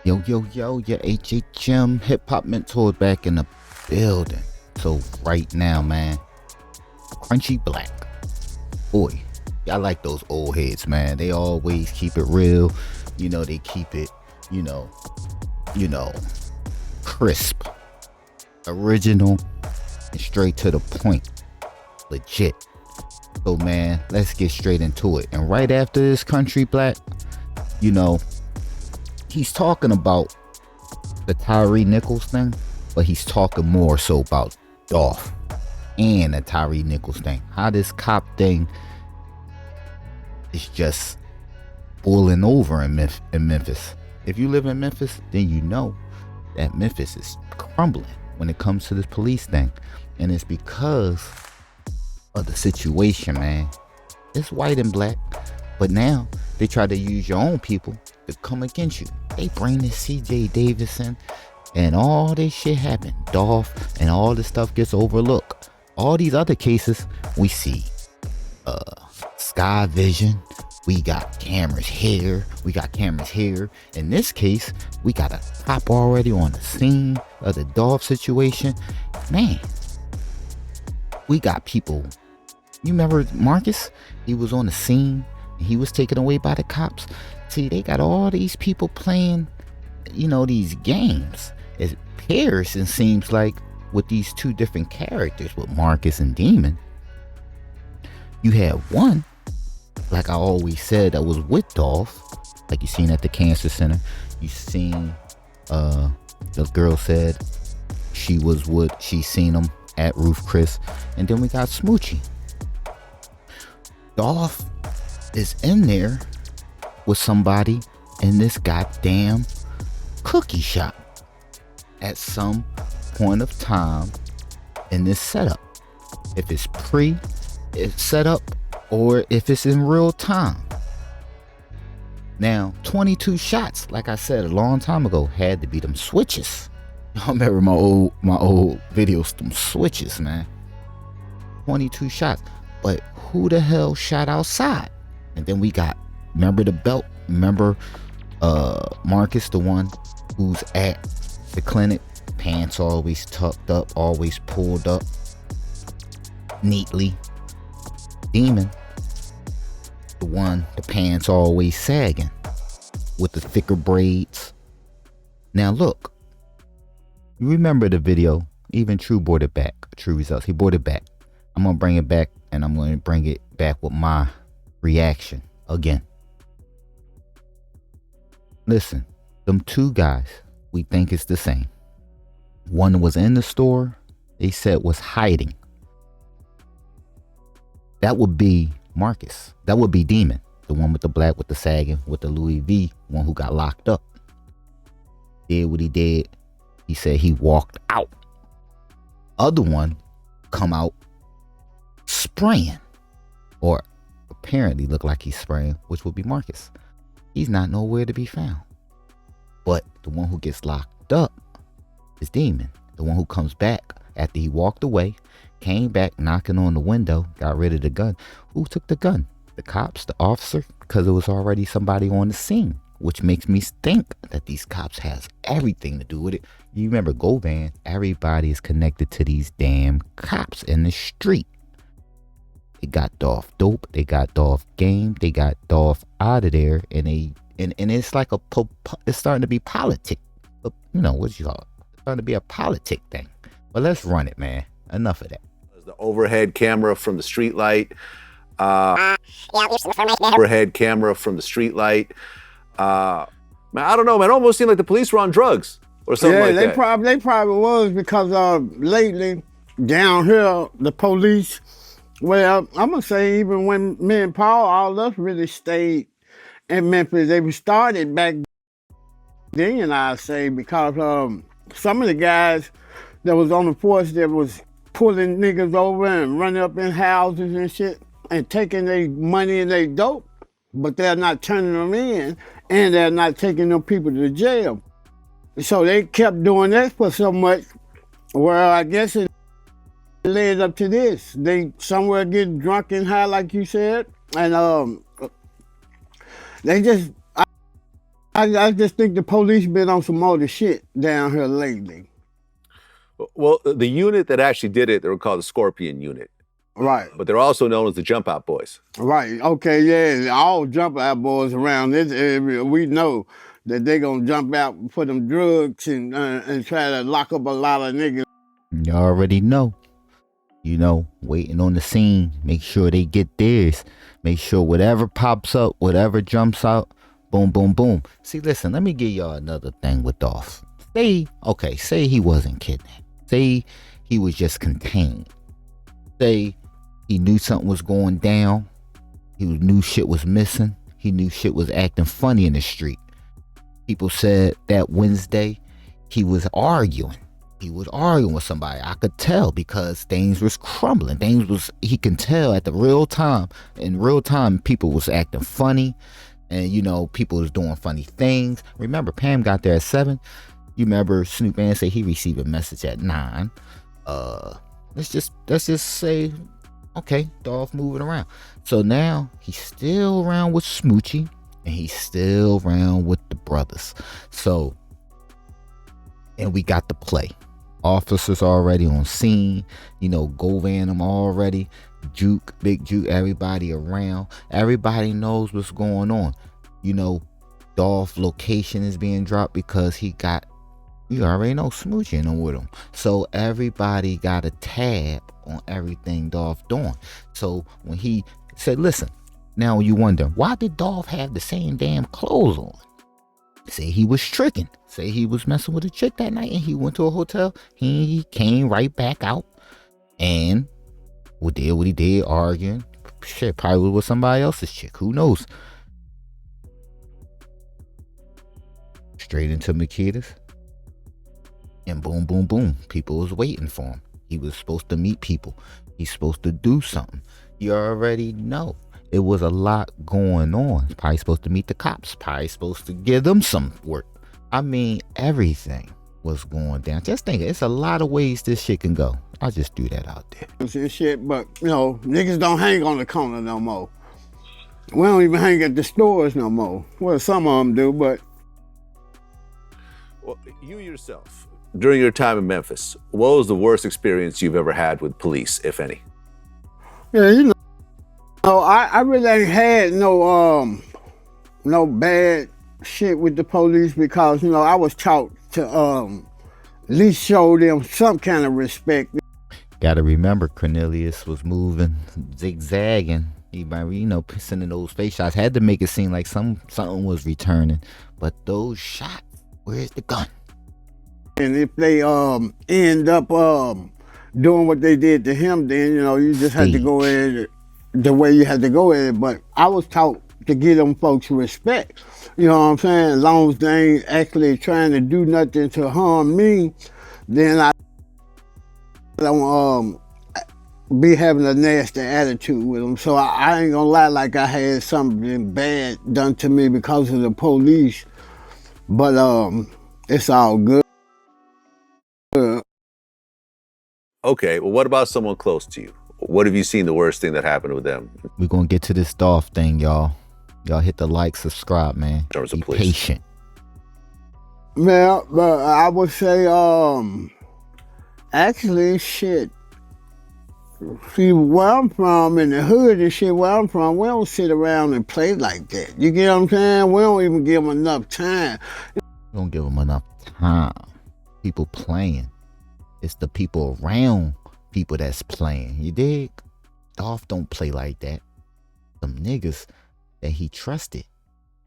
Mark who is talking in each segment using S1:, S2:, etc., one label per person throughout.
S1: Yo, your HHM hip hop mentor back in the building. So right now, man, Crunchy Black. Boy, I like those old heads, man. They always keep it real. You know, they keep it, you know, crisp, original, and straight to the point. Legit. So man, let's get straight into it. And right after this, Country Black, you know, he's talking about the Tyree Nichols thing, but he's talking more so about Dolph and the Tyree Nichols thing. How this cop thing is just boiling over in Memphis. If you live in Memphis, then you know that Memphis is crumbling when it comes to this police thing. And it's because of the situation, man. It's white and black, but now they try to use your own people to come against you. They bring this CJ Davidson and all this shit happen. Dolph and all this stuff gets overlooked. All these other cases, we see Sky Vision. We got cameras here. We got cameras here. In this case, we got a cop already on the scene of the Dolph situation. Man, we got people. You remember Marcus? He was on the scene and he was taken away by the cops. See, they got all these people playing, you know, these games. It appears and seems like with these two different characters, with Marcus and Demon, you had one, like I always said, that was with Dolph, like you seen at the cancer center. You seen the girl said she seen him at Roof Chris. And then we got Smoochie. Dolph is in there with somebody in this goddamn cookie shop at some point of time in this setup. If it's it's set up or if it's in real time. Now, 22 shots, like I said a long time ago, had to be them switches. I remember my old videos, them switches, man. 22 shots. But who the hell shot outside? And then we got, remember the belt? Remember Marcus, the one who's at the clinic? Pants always tucked up, always pulled up neatly. Demon, the one, the pants always sagging with the thicker braids. Now look, you remember the video? Even True brought it back. True Results, he brought it back. I'm gonna bring it back, and I'm gonna bring it back with my reaction again. Listen, them two guys, we think it's the same. One was in the store, they said was hiding. That would be Marcus. That would be Demon, the one with the black, with the sagging, with the Louis V, one who got locked up. Did what he did. He said he walked out. Other one come out spraying, or apparently look like he's spraying, which would be Marcus. He's not nowhere to be found. But the one who gets locked up is Demon, the one who comes back after he walked away, came back knocking on the window, got rid of the gun. Who took the gun? The cops, the officer? Because it was already somebody on the scene, which makes me think that these cops has everything to do with it. You remember Govan, everybody is connected to these damn cops in the street. They got Dolph dope, they got Dolph game, they got Dolph out of there, and it's like it's starting to be politic. You know, what you call it? It's starting to be a politic thing. But let's run it, man. Enough of that.
S2: The overhead camera from the street light. Overhead camera from the street light. Man, I don't know, man. It almost seemed like the police were on drugs or something like that.
S3: Yeah, they probably was, because lately down here the police. Well, I'm gonna say even when me and Paul, all us really stayed in Memphis, they were started back then, I say, because some of the guys that was on the force that was pulling niggas over and running up in houses and shit and taking their money and their dope, but they're not turning them in and they're not taking them people to jail. So they kept doing that for so much. Well, I guess it led up to this. They somewhere get drunk and high, like you said, and they just, I I just think the police been on some other shit down here lately.
S2: Well, the unit that actually did it, they were called the Scorpion Unit.
S3: Right.
S2: But they're also known as the Jump Out Boys.
S3: Right. Okay, yeah. All jump out boys around this area, we know that they gonna jump out for them drugs and try to lock up a lot of niggas.
S1: You already know. You know, waiting on the scene. Make sure they get theirs. Make sure whatever pops up, whatever jumps out, boom, boom, boom. See, listen, let me give y'all another thing with Dolph. Say he wasn't kidnapped. Say he was just contained. Say he knew something was going down. He knew shit was missing. He knew shit was acting funny in the street. People said that Wednesday he was arguing. He was arguing with somebody. I could tell because things was crumbling. He can tell at the real time. In real time, people was acting funny. And, you know, people was doing funny things. Remember, Pam got there at 7. You remember Snoop Man say he received a message at 9. Let's just say, okay, Dolph moving around. So now he's still around with Smoochie and he's still around with the brothers. So, and we got the play. Officers already on scene, you know, Govan them already, Juke, Big Juke, everybody around. Everybody knows what's going on. You know, Dolph location is being dropped because he got, you already know, Smoochie in with him. So everybody got a tab on everything Dolph doing. So when he said, listen, now you wonder, why did Dolph have the same damn clothes on? Say he was tricking. Say he was messing with a chick that night and he went to a hotel. He came right back out and did what he did, arguing. Shit, probably was with somebody else's chick. Who knows? Straight into Makeda's. And boom, boom, boom. People was waiting for him. He was supposed to meet people. He's supposed to do something. You already know. It was a lot going on. Probably supposed to meet the cops. Probably supposed to give them some work. I mean, everything was going down. Just think, it's a lot of ways this shit can go. I'll just do that out there.
S3: Shit, but, you know, niggas don't hang on the corner no more. We don't even hang at the stores no more. Well, some of them do, but.
S2: Well, you yourself, during your time in Memphis, what was the worst experience you've ever had with police, if any?
S3: Yeah, you know. No, I really ain't had no bad shit with the police because, you know, I was taught to at least show them some kind of respect.
S1: Gotta remember, Cornelius was moving, zigzagging. He, you know, sending those face shots. Had to make it seem like something was returning. But those shots, where's the gun?
S3: And if they end up doing what they did to him, then, you know, you just had to go in the way you had to go in it. But I was taught to give them folks respect. You know what I'm saying? As long as they ain't actually trying to do nothing to harm me, then I don't be having a nasty attitude with them. So I ain't gonna lie like I had something bad done to me because of the police. But it's all good.
S2: Okay, well, what about someone close to you? What have you seen the worst thing that happened with them?
S1: We're gonna get to this Dolph thing, y'all. Y'all hit the like, subscribe, man.
S2: In terms of
S1: Be
S2: police.
S1: patient.
S3: Well, but I would say, actually, shit. See, where I'm from, in the hood and shit, where I'm from, we don't sit around and play like that. You get what I'm saying? We don't even give them enough time.
S1: We don't give them enough time. People playing. It's the people around people that's playing. You dig? Dolph don't play like that. Some niggas that he trusted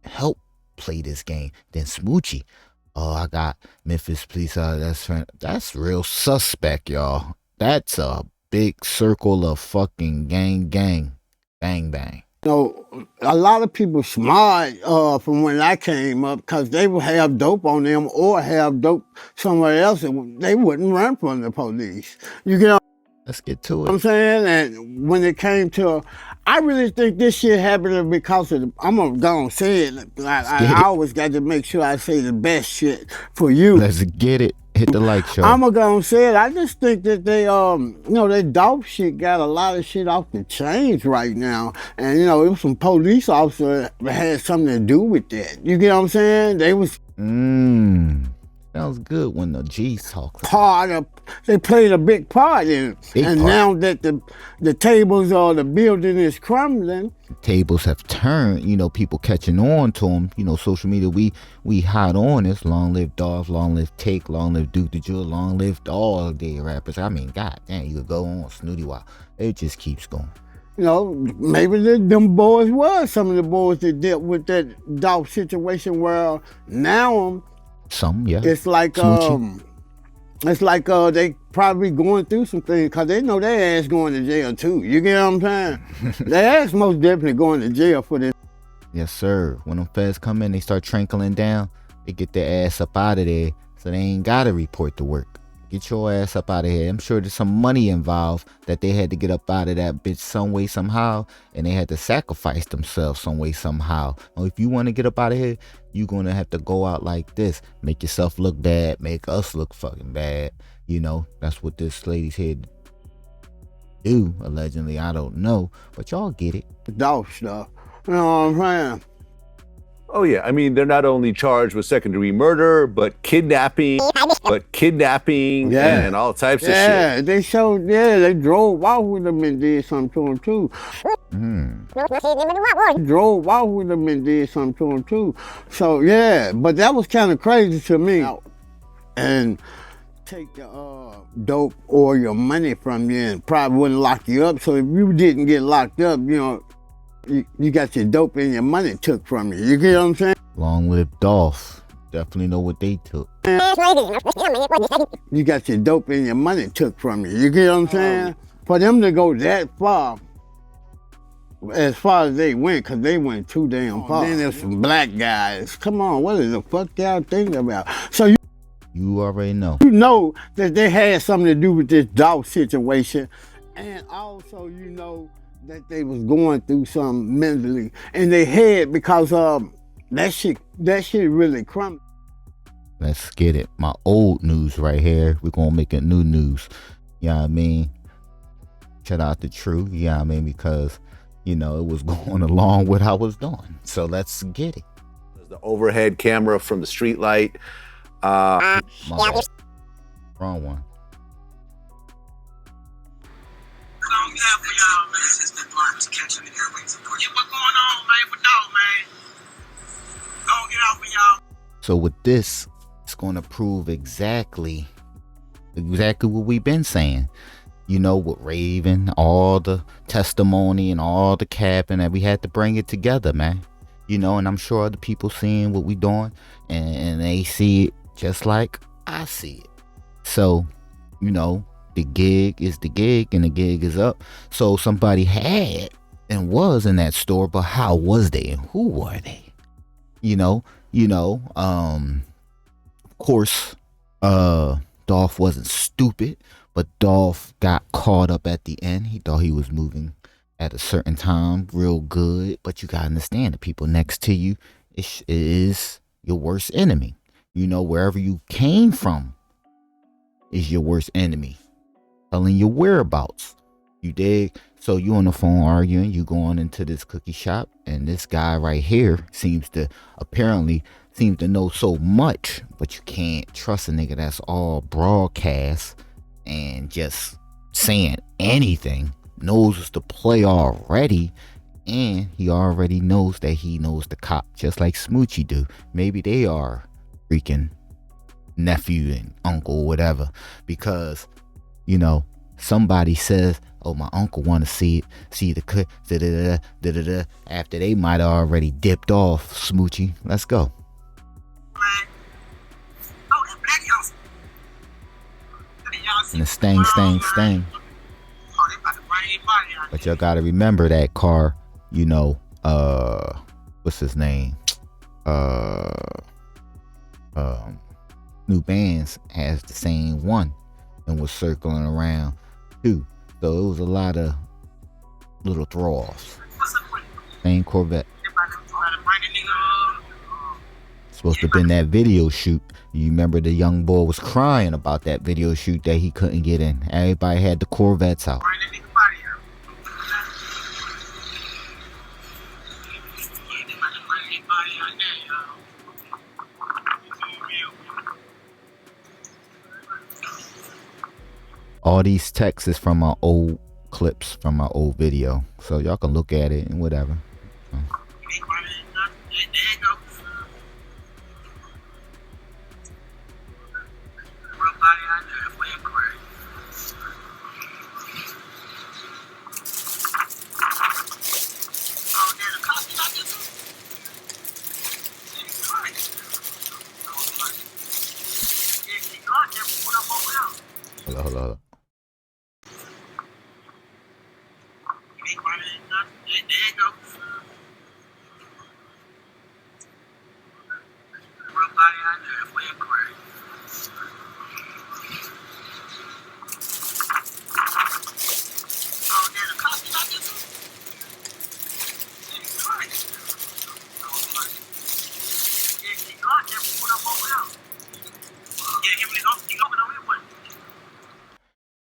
S1: help play this game. Then Smoochie. Oh, I got Memphis police. That's real suspect, y'all. That's a big circle of fucking gang. Bang, bang.
S3: You know, a lot of people smart from when I came up because they would have dope on them or have dope somewhere else and they wouldn't run from the police. You get
S1: Let's get to
S3: what I'm
S1: it.
S3: saying? And when it came to, I really think this shit happened because of, I'm going to go and say it. I always got to make sure I say the best shit for you.
S1: Let's get it. hit the like show.
S3: I'm gonna say it. I just think that they, that Dolph shit got a lot of shit off the chains right now, and it was some police officer that had something to do with that. You get what I'm saying? They was
S1: Sounds good when the G's talk.
S3: They played a big part in it. Now that the tables or the building is crumbling,
S1: tables have turned. People catching on to them. Social media. We hot on this. Long live Dolph. Long live Take. Long live Duke the Jewel. Long live all day rappers. I mean, god damn, you could go on Snooty Wild. It just keeps going.
S3: Maybe them boys was some of the boys that dealt with that Dolph situation. Where now it's like they probably going through some things because they know their ass going to jail too. You get what I'm saying? Their ass most definitely going to jail for this.
S1: Yes, sir. When them feds come in, they start trickling down. They get their ass up out of there, so they ain't gotta report to work. Get your ass up out of here. I'm sure there's some money involved that they had to get up out of that bitch some way, somehow, and they had to sacrifice themselves some way, somehow. Now, if you want to get up out of here, you're going to have to go out like this. Make yourself look bad. Make us look fucking bad. That's what this lady's here to do, allegedly. I don't know, but y'all get it.
S3: Dolph stuff. You know what I'm saying?
S2: Oh yeah, I mean, they're not only charged with second-degree murder, but kidnapping, and all types of shit.
S3: Yeah, they drove off with them and did something to them too. Drove off with them and did something to them too. So yeah, but that was kind of crazy to me. And take the dope or your money from you and probably wouldn't lock you up. So if you didn't get locked up, you got your dope and your money took from you. You get what I'm saying?
S1: Long live Dolph. Definitely know what they took.
S3: You got your dope and your money took from you. You get what I'm saying? For them to go that far, as far as they went, because they went too damn far. Then there's some black guys. Come on, what the fuck y'all thinking about? So
S1: you already know.
S3: You know that they had something to do with this Dolph situation. And also that they was going through something mentally in their head because that shit really crumbled.
S1: Let's get it. My old news right here. We're gonna make it new news. You know what I mean? Shout out to True, you know what I mean? Because, it was going along with what I was doing. So let's get it.
S2: The overhead camera from the street light.
S1: Wrong one. So with this, it's going to prove exactly what we've been saying. With Raven, all the testimony and all the capping, that we had to bring it together, man. And I'm sure other people seeing what we doing and they see it just like I see it. So, the gig is the gig and the gig is up. So somebody had and was in that store, but how was they and who were they? Of course, Dolph wasn't stupid, but Dolph got caught up at the end. He thought he was moving at a certain time real good, but you gotta understand the people next to you is your worst enemy. Wherever you came from is your worst enemy. Telling your whereabouts. You dig? So you on the phone arguing, you going into this cookie shop, and this guy right here seems to know so much, but you can't trust a nigga that's all broadcast and just saying anything. Knows the play already, and he already knows that he knows the cop, just like Smoochie do. Maybe they are freaking nephew and uncle, whatever, because somebody says, oh, my uncle want to see the clip, after they might have already dipped off. Smoochie, let's go. And the stang. But y'all gotta remember that car, what's his name? New Bands has the same one and was circling around too. So it was a lot of little throw-offs. Same Corvette. Supposed to have been that video shoot. You remember the young boy was crying about that video shoot that he couldn't get in. Everybody had the Corvettes out. All these texts is from my old clips from my old video, so y'all can look at it and whatever. Hold on.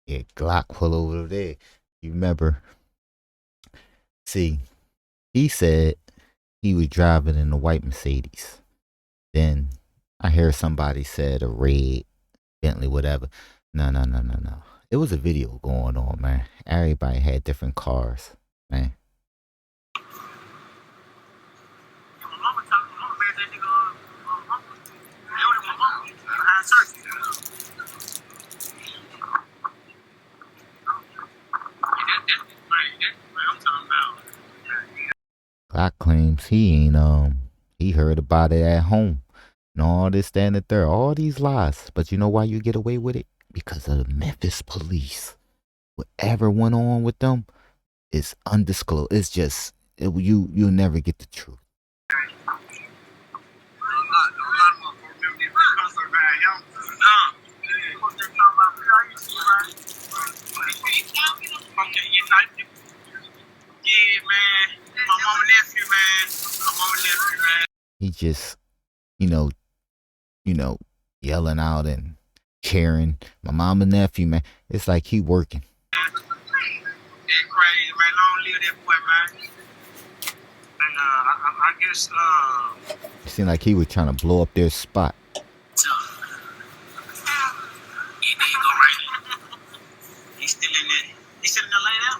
S1: Yeah, Glock pull over there. You remember? See, he said he was driving in a white Mercedes. Then I hear somebody said a red Bentley, whatever. No. It was a video going on, man. Everybody had different cars, man. Glock claims he ain't he heard about it at home and all this, that, and the third, all these lies. But you know why you get away with it? Because of the Memphis police. Whatever went on with them is undisclosed. It's just you'll never get the truth. He just, you know, yelling out and cheering. My mom and nephew, man. It's like he working.
S4: It's crazy, man. Long live that boy, man. And I guess
S1: It seemed like he was trying to blow up their spot.
S4: He's still in there. He's still in the lane now.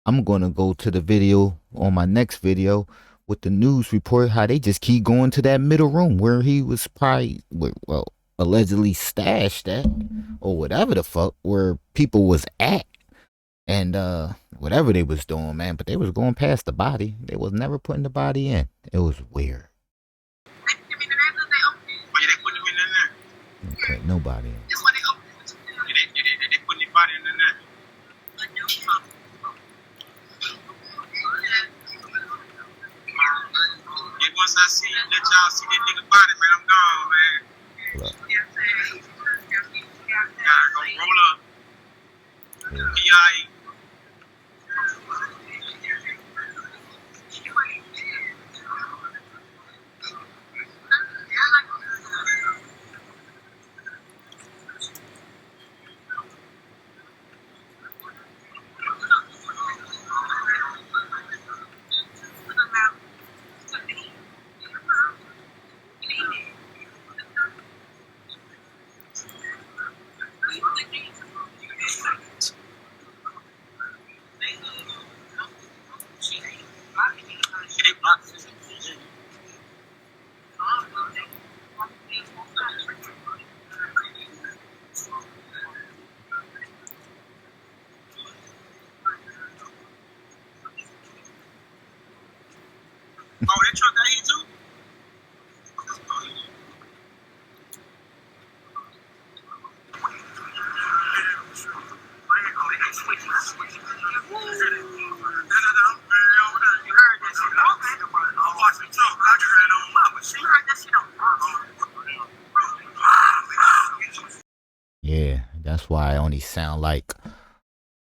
S1: I'm gonna go to the video on my next video with the news report how they just keep going to that middle room where he was probably, well, allegedly stashed at, or whatever the fuck, where people was at, and whatever they was doing, man. But they was going past the body. They was never putting the body in. It was weird. Okay, nobody in.
S4: They put the body in there. Once I see that y'all see that nigga body, man, I'm gone, man.
S1: Look.
S4: Gotta go roll up. PIE. Oh, that truck got hit too?
S1: Yeah, that's why I only sound like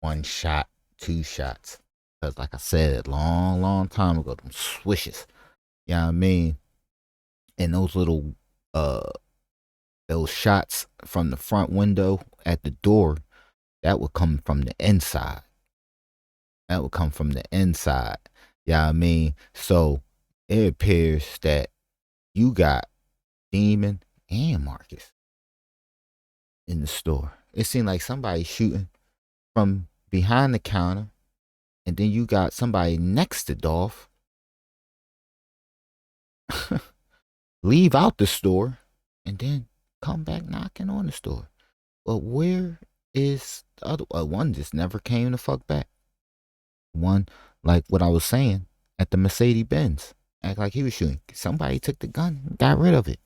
S1: one shot, two shots. Because like I said, long time ago, them swishes. You know what I mean? And those little those shots from the front window at the door, that would come from the inside. That would come from the inside. You know what I mean? So it appears that you got Demon and Marcus in the store. It seemed like somebody shooting from behind the counter, and then you got somebody next to Dolph leave out the store and then come back knocking on the store. But where is the other one? Just never came the fuck back. One, like what I was saying, at the Mercedes Benz, act like he was shooting. Somebody took the gun, got rid of it.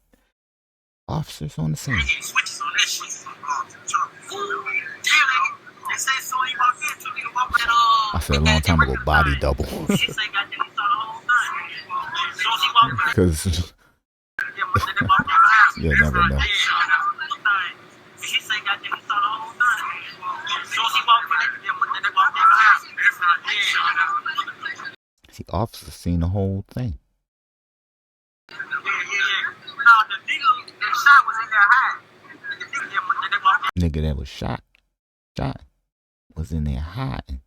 S1: Officers on the scene. I said a long time ago, body double. Because you'll never know. See, officers seen the whole thing. Nigga that was shot was in there hiding.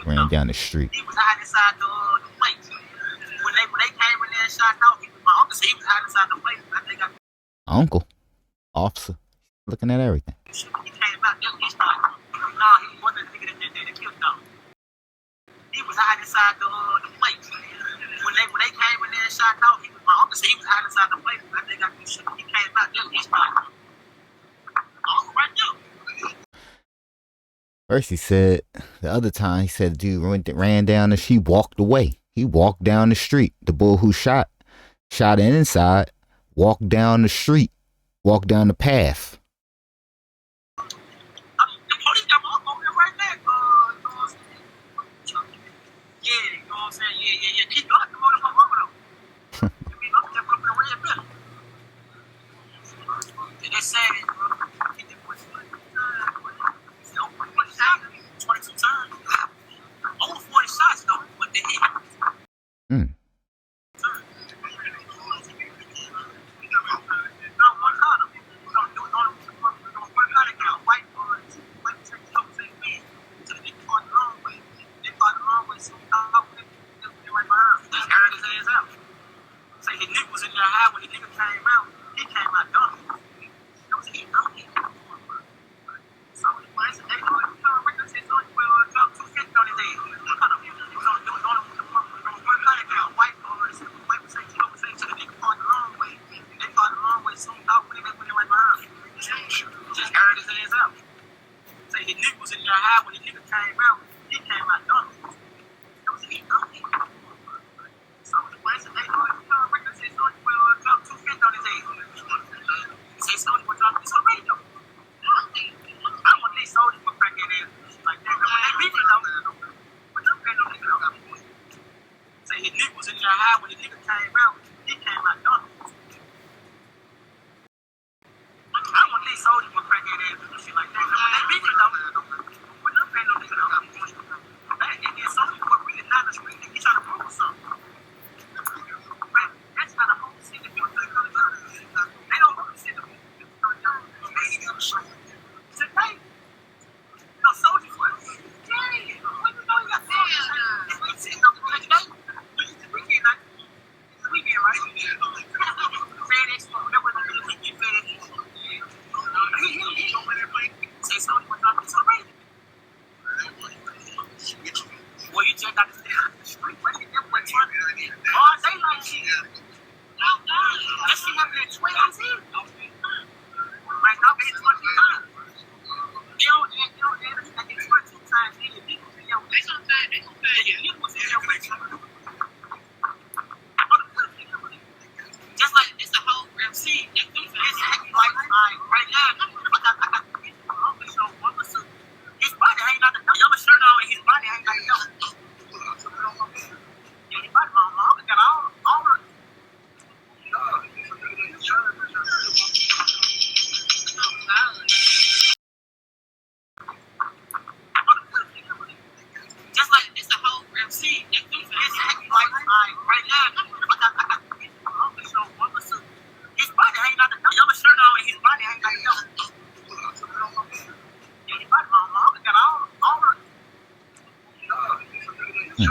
S1: Ran down the street.
S4: He was hiding inside the place. When they came in there and shot out, my uncle said he was hiding inside the place. I think
S1: Uncle, officer, looking at everything.
S4: he came out, he started. Nah, he wasn't the nigga that killed them. He was hiding inside the place. When they came in there and shot out, my uncle said he was hiding inside the place. I think he came out, he started. Oh, right there.
S1: First he said, the other time he said the dude ran down and she walked away. He walked down the street. The bull who shot inside, walked down the street, walked down the path.
S4: The police got my uncle over there right there. Yeah, you know what I'm saying? Yeah. Keep blocking him on my mama though. I mean, I'm just up in the red bill. They said it, bro. He did 22 times. Over 40 shots though, but they hit. Just like this, the whole MC, it's like right now. I got so one was his body hanging out the yellow shirt on, and his body hanging out the yellow. Yeah, his body, my mom got all the. Just like this, the whole MC, it's like right now. I got so one was his body hanging out the yellow shirt on, and his body hanging out the yellow. Yeah, his body, my mom got all the.
S1: Yeah,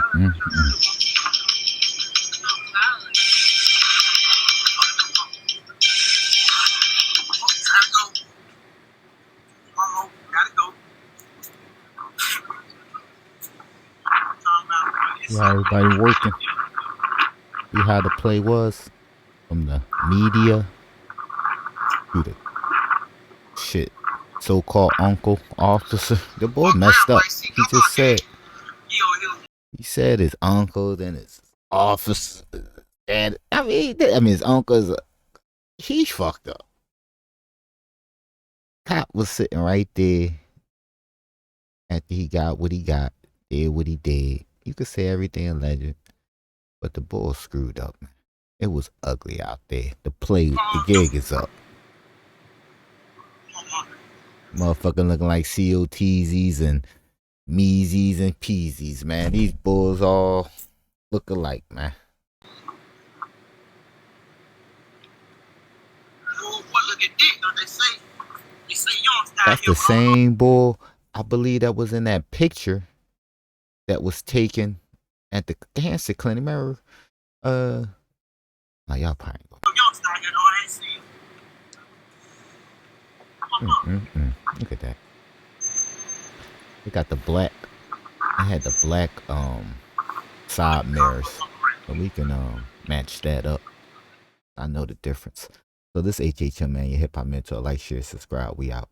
S1: everybody working. See how the play was from the media to the shit so-called uncle officer. The boy messed up. He just said his uncle, then his officer, and I mean his uncle's he's fucked up. Cop was sitting right there after he got what he got, did what he did. You could say everything alleged, but the bull screwed up, man. It was ugly out there. The gig is up. Motherfucker looking like COTZs and Meezies and Peasies, man. These bulls all look alike, man. That's the same bull, I believe, that was in that picture that was taken at the cancer clinic. Remember? Oh, y'all probably go. Look at that. We got the black. I had the black side mirrors, so we can match that up. I know the difference. So this HHM, man, your hip hop mentor. Like, share, subscribe. We out.